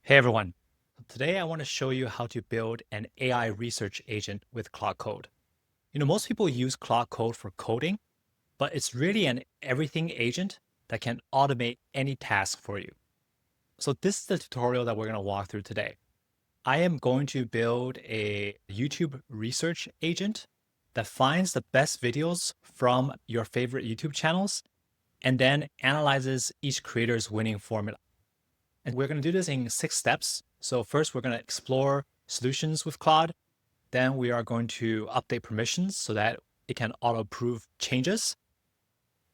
Hey everyone. Today I want to show you how to build an AI research agent with Claude Code. Most people use Claude Code for coding, but it's really an everything agent that can automate any task for you. So this is the tutorial that we're going to walk through today. I am going to build a YouTube research agent that finds the best videos from your favorite YouTube channels and then analyzes each creator's winning formula. And we're going to do this in 6 steps. So first, we're going to explore solutions with Claude. Then we are going to update permissions so that it can auto-approve changes.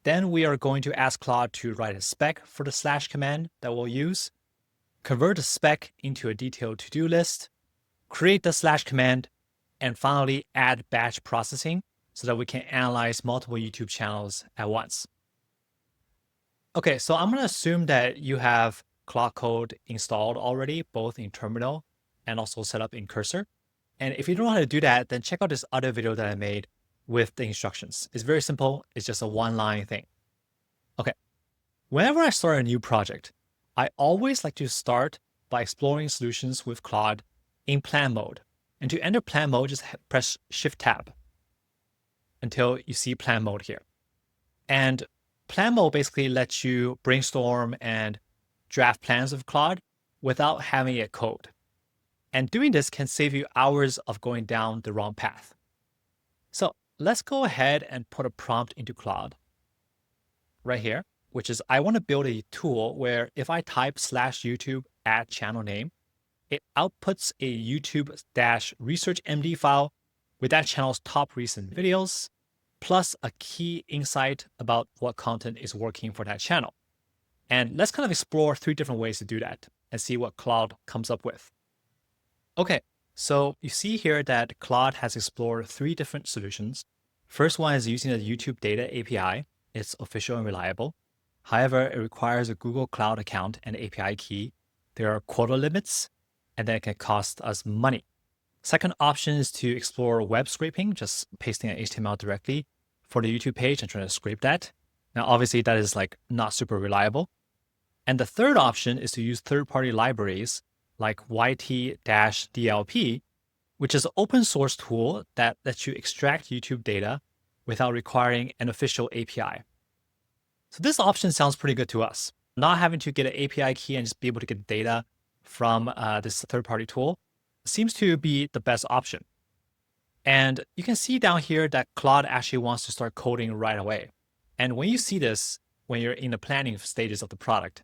Then we are going to ask Claude to write a spec for the slash command that we'll use, convert the spec into a detailed to-do list, create the slash command, and finally add batch processing so that we can analyze multiple YouTube channels at once. Okay, so I'm going to assume that you have Claude Code installed already, both in terminal and also set up in Cursor. And if you don't know how to do that, then check out this other video that I made with the instructions. It's very simple. It's just a one-line thing. Okay, whenever I start a new project, I always like to start by exploring solutions with Claude in plan mode. And to enter plan mode, just press Shift-Tab until you see plan mode here. And plan mode basically lets you brainstorm and draft plans with Claude without having it code. And doing this can save you hours of going down the wrong path. So let's go ahead and put a prompt into Claude right here, which is I want to build a tool where if I type /YouTube add channel name, it outputs a YouTube-research.md file with that channel's top recent videos, plus a key insight about what content is working for that channel. And let's kind of explore 3 different ways to do that and see what Claude comes up with. Okay, so you see here that Claude has explored 3 different solutions. First one is using the YouTube Data API. It's official and reliable. However, it requires a Google Cloud account and API key. There are quota limits, and then it can cost us money. Second option is to explore web scraping, just pasting an HTML directly for the YouTube page and trying to scrape that. Now, obviously, that is like not super reliable. And the third option is to use third-party libraries like YT-DLP, which is an open source tool that lets you extract YouTube data without requiring an official API. So this option sounds pretty good to us. Not having to get an API key and just be able to get data from this third-party tool seems to be the best option. And you can see down here that Claude actually wants to start coding right away. And when you see this, when you're in the planning stages of the product,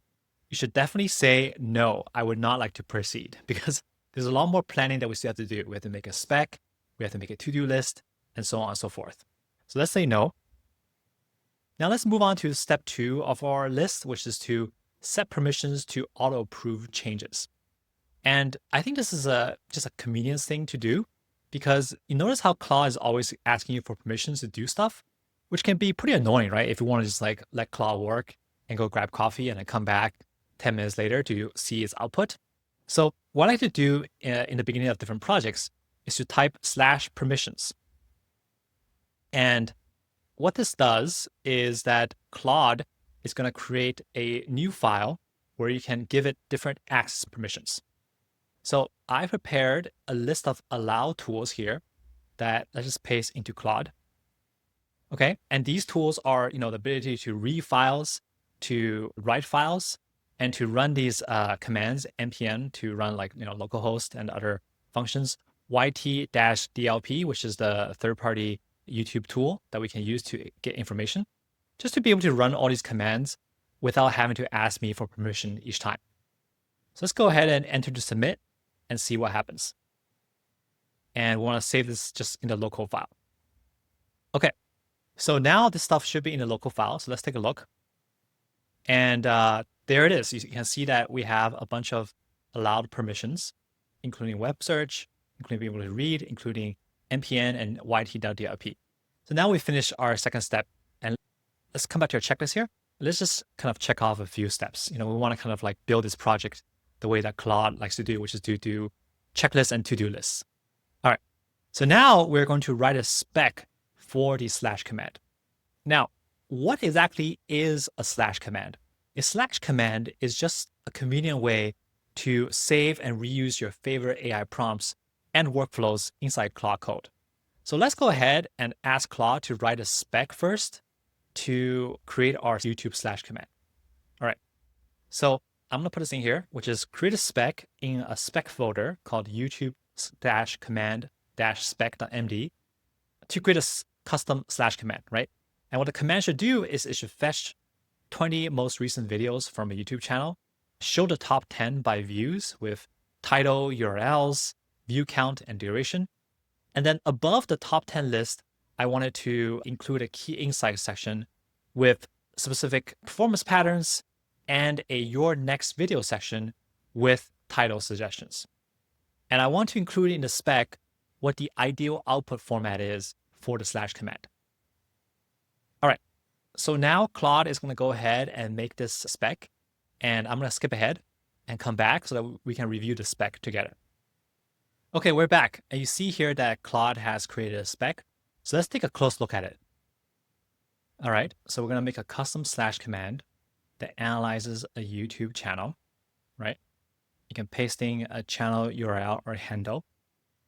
you should definitely say, no, I would not like to proceed, because there's a lot more planning that we still have to do. We have to make a spec, we have to make a to-do list, and so on and so forth. So let's say no. Now let's move on to step 2 of our list, which is to set permissions to auto-approve changes. And I think this is just a convenience thing to do, because you notice how Claude is always asking you for permissions to do stuff, which can be pretty annoying, right? If you want to just like let Claude work and go grab coffee and then come back 10 minutes later to see its output. So what I like to do in the beginning of different projects is to type /permissions. And what this does is that Claude is going to create a new file where you can give it different access permissions. So I prepared a list of allow tools here that let's just paste into Claude. Okay, and these tools are, the ability to read files, to write files, and to run these commands, npm, to run like, localhost and other functions, YT-DLP, which is the third-party YouTube tool that we can use to get information, just to be able to run all these commands without having to ask me for permission each time. So let's go ahead and enter to submit and see what happens. And we want to save this just in the local file. Okay, so now this stuff should be in the local file. So let's take a look. And there it is. You can see that we have a bunch of allowed permissions, including web search, including being able to read, including npm and YT.DLP. So now we finished our second step. And let's come back to our checklist here. Let's just kind of check off a few steps. We want to kind of like build this project the way that Claude likes to do, which is to do checklists and to-do lists. All right. So now we're going to write a spec for the / command. Now, what exactly is a / command? A / command is just a convenient way to save and reuse your favorite AI prompts and workflows inside Claude Code. So let's go ahead and ask Claude to write a spec first to create our YouTube slash command. All right. So I'm going to put this in here, which is create a spec in a spec folder called YouTube-command-spec.md to create a custom slash command, right? And what the command should do is it should fetch 20 most recent videos from a YouTube channel, show the top 10 by views with title, URLs, view count, and duration. And then above the top 10 list, I wanted to include a key insights section with specific performance patterns and a your next video section with title suggestions. And I want to include in the spec what the ideal output format is for the slash command. All right, so now Claude is going to go ahead and make this spec, and I'm going to skip ahead and come back so that we can review the spec together. Okay, we're back, and you see here that Claude has created a spec. So let's take a close look at it. All right, so we're going to make a custom slash command that analyzes a YouTube channel, right? You can paste in a channel URL or handle.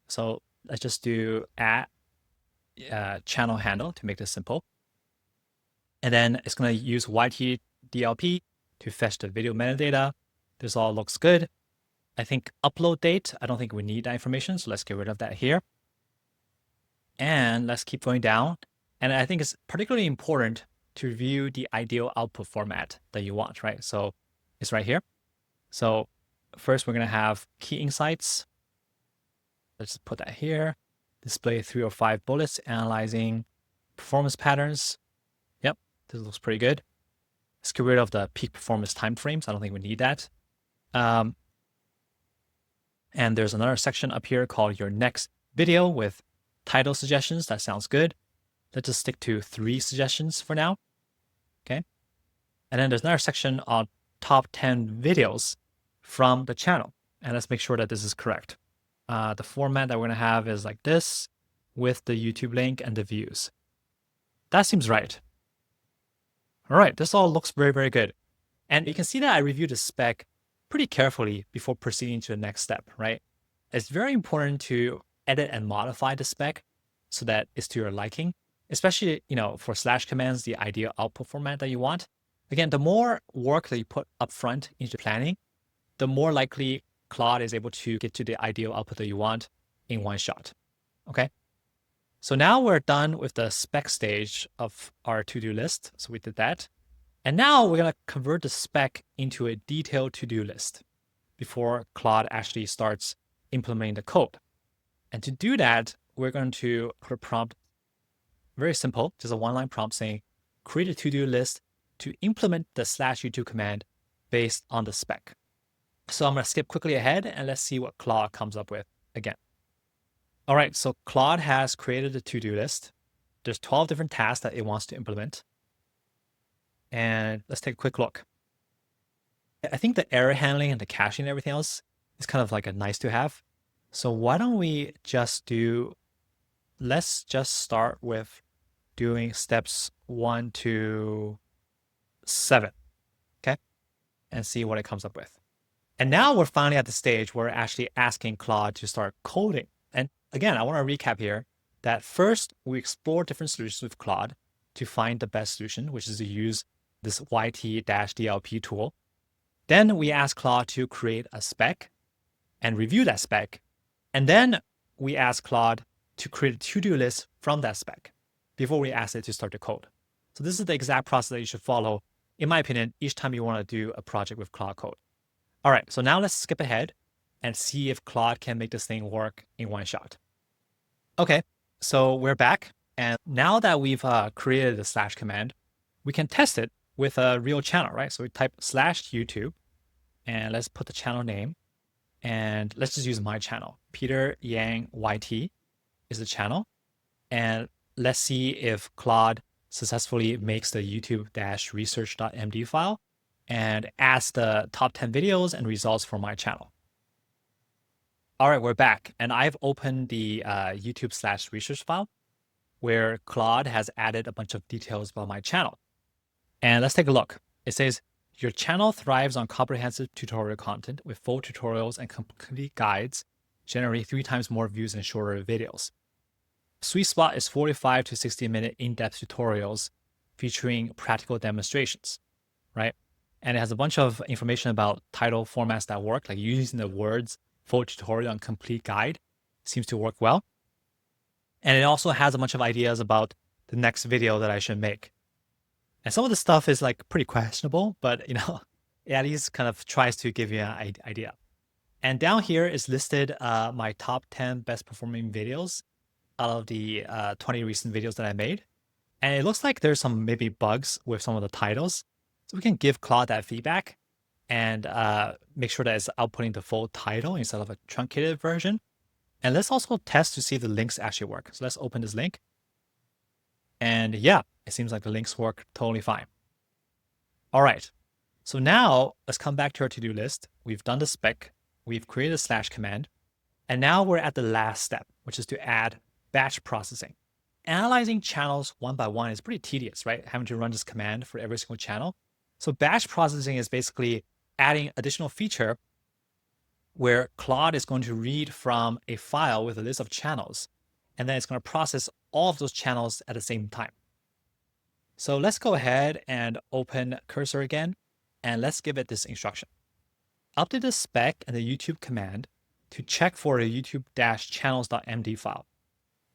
So let's just do add channel handle to make this simple. And then it's going to use YTDLP to fetch the video metadata. This all looks good. I think upload date, I don't think we need that information, so let's get rid of that here. And let's keep going down. And I think it's particularly important to review the ideal output format that you want, right? So it's right here. So first we're going to have key insights. Let's put that here. Display 3 or 5 bullets analyzing performance patterns. Yep, this looks pretty good. Let's get rid of the peak performance timeframes. I don't think we need that. And there's another section up here called your next video with title suggestions. That sounds good. Let's just stick to 3 suggestions for now. Okay. And then there's another section on top 10 videos from the channel. And let's make sure that this is correct. The format that we're going to have is like this with the YouTube link and the views. That seems right. All right. This all looks very, very good. And you can see that I reviewed the spec pretty carefully before proceeding to the next step, right? It's very important to edit and modify the spec so that it's to your liking, especially, for slash commands, the ideal output format that you want. Again, the more work that you put upfront into planning, the more likely Claude is able to get to the ideal output that you want in one shot. Okay. So now we're done with the spec stage of our to-do list. So we did that. And now we're going to convert the spec into a detailed to-do list before Claude actually starts implementing the code. And to do that, we're going to put a prompt, very simple, just a one-line prompt saying, create a to-do list to implement the slash YouTube command based on the spec. So I'm going to skip quickly ahead and let's see what Claude comes up with again. All right, so Claude has created a to-do list. There's 12 different tasks that it wants to implement. And let's take a quick look. I think the error handling and the caching and everything else is kind of like a nice to have. So why don't we just let's just start with doing steps 1 to 7, okay? And see what it comes up with. And now we're finally at the stage where we're actually asking Claude to start coding. And again, I want to recap here that first we explore different solutions with Claude to find the best solution, which is to use this YT-DLP tool. Then we ask Claude to create a spec and review that spec. And then we ask Claude to create a to-do list from that spec before we ask it to start the code. So this is the exact process that you should follow, in my opinion, each time you want to do a project with Claude Code. All right, so now let's skip ahead and see if Claude can make this thing work in one shot. Okay, so we're back. And now that we've created the slash command, we can test it with a real channel, right? So we type /YouTube and let's put the channel name and let's just use my channel. Peter Yang YT is the channel. And let's see if Claude successfully makes the YouTube-research.md file and adds the top 10 videos and results for my channel. All right, we're back. And I've opened the YouTube/research file where Claude has added a bunch of details about my channel. And let's take a look. It says Your channel thrives on comprehensive tutorial content with full tutorials and complete guides, generating 3 times more views than shorter videos. Sweet spot is 45 to 60-minute in-depth tutorials featuring practical demonstrations, right? And it has a bunch of information about title formats that work, like using the words full tutorial and complete guide seems to work well. And it also has a bunch of ideas about the next video that I should make. And some of the stuff is like pretty questionable, but it at least kind of tries to give you an idea. And down here is listed my top 10 best performing videos out of the 20 recent videos that I made. And it looks like there's some maybe bugs with some of the titles. So we can give Claude that feedback and make sure that it's outputting the full title instead of a truncated version. And let's also test to see if the links actually work. So let's open this link. And yeah, it seems like the links work totally fine. All right. So now let's come back to our to-do list. We've done the spec. We've created a slash command. And now we're at the last step, which is to add batch processing. Analyzing channels one by one is pretty tedious, right? Having to run this command for every single channel. So batch processing is basically adding additional feature where Claude is going to read from a file with a list of channels, and then it's going to process all of those channels at the same time. So let's go ahead and open Cursor again, and let's give it this instruction. Update the spec and the YouTube command to check for a YouTube-channels.md file.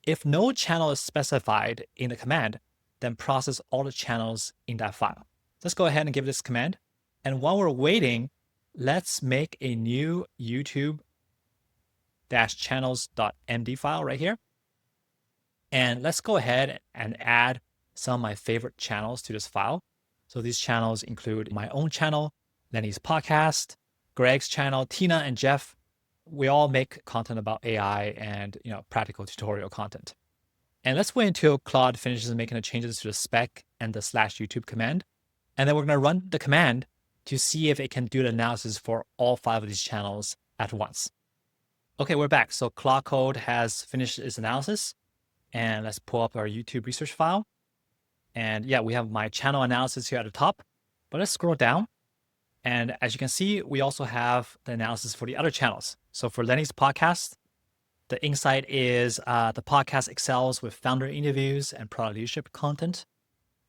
If no channel is specified in the command, then process all the channels in that file. Let's go ahead and give this command. And while we're waiting, let's make a new YouTube-channels.md file right here. And let's go ahead and add some of my favorite channels to this file. So these channels include my own channel, Lenny's podcast, Greg's channel, Tina and Jeff. We all make content about AI and practical tutorial content. And let's wait until Claude finishes making the changes to the spec and the /YouTube command. And then we're going to run the command to see if it can do the analysis for all 5 of these channels at once. Okay, we're back. So Claude Code has finished its analysis. And let's pull up our YouTube research file. And yeah, we have my channel analysis here at the top. But let's scroll down. And as you can see, we also have the analysis for the other channels. So for Lenny's podcast, the insight is the podcast excels with founder interviews and product leadership content,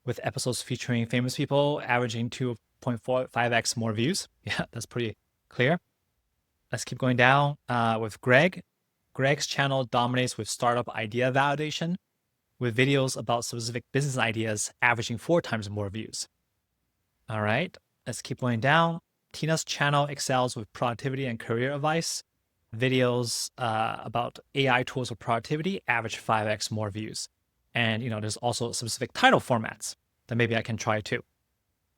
with episodes featuring famous people averaging 2.45x more views. Yeah, that's pretty clear. Let's keep going down with Greg. Greg's channel dominates with startup idea validation, with videos about specific business ideas averaging 4 times more views. All right, let's keep going down. Tina's channel excels with productivity and career advice. Videos about AI tools for productivity average 5x more views. And there's also specific title formats that maybe I can try too.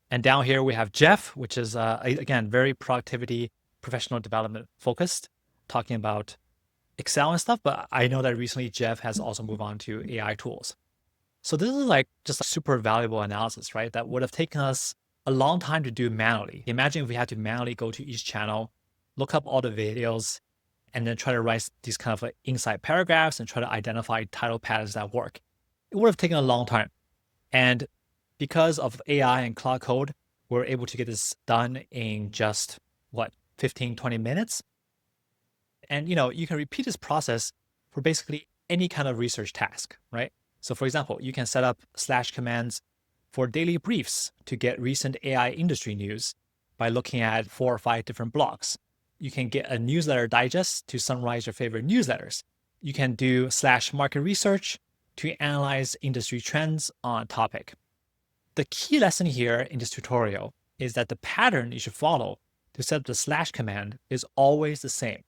And down here we have Jeff, which is again very productivity, professional development focused, talking about Excel and stuff. But I know that recently Jeff has also moved on to AI tools. So this is like just a super valuable analysis, right? That would have taken us a long time to do manually. Imagine if we had to manually go to each channel, look up all the videos, and then try to write these kind of like inside paragraphs and try to identify title patterns that work. It would have taken a long time. And because of AI and Claude Code, we're able to get this done in just 15, 20 minutes. And you can repeat this process for basically any kind of research task, right? So for example, you can set up / commands for daily briefs to get recent AI industry news by looking at 4 or 5 different blogs. You can get a newsletter digest to summarize your favorite newsletters. You can do /market research to analyze industry trends on a topic. The key lesson here in this tutorial is that the pattern you should follow to set up the / command is always the same.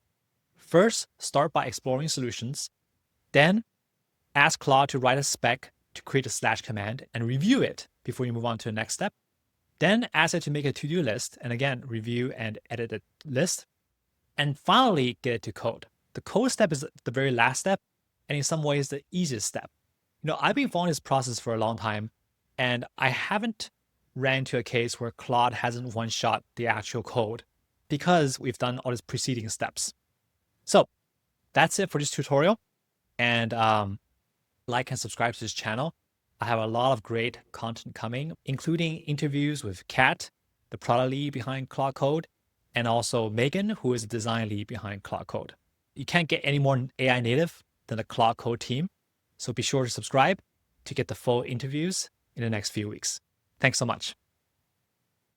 First, start by exploring solutions. Then, ask Claude to write a spec to create a / command and review it before you move on to the next step. Then, ask it to make a to-do list and again, review and edit the list. And finally, get it to code. The code step is the very last step, and in some ways, the easiest step. I've been following this process for a long time, and I haven't ran into a case where Claude hasn't one-shot the actual code because we've done all these preceding steps. So that's it for this tutorial. And like and subscribe to this channel. I have a lot of great content coming, including interviews with Kat the product lead behind Claude Code, and also Megan, who is the design lead behind Claude Code. You can't get any more AI native than the Claude Code team, so be sure to subscribe to get the full interviews in the next few weeks. Thanks so much.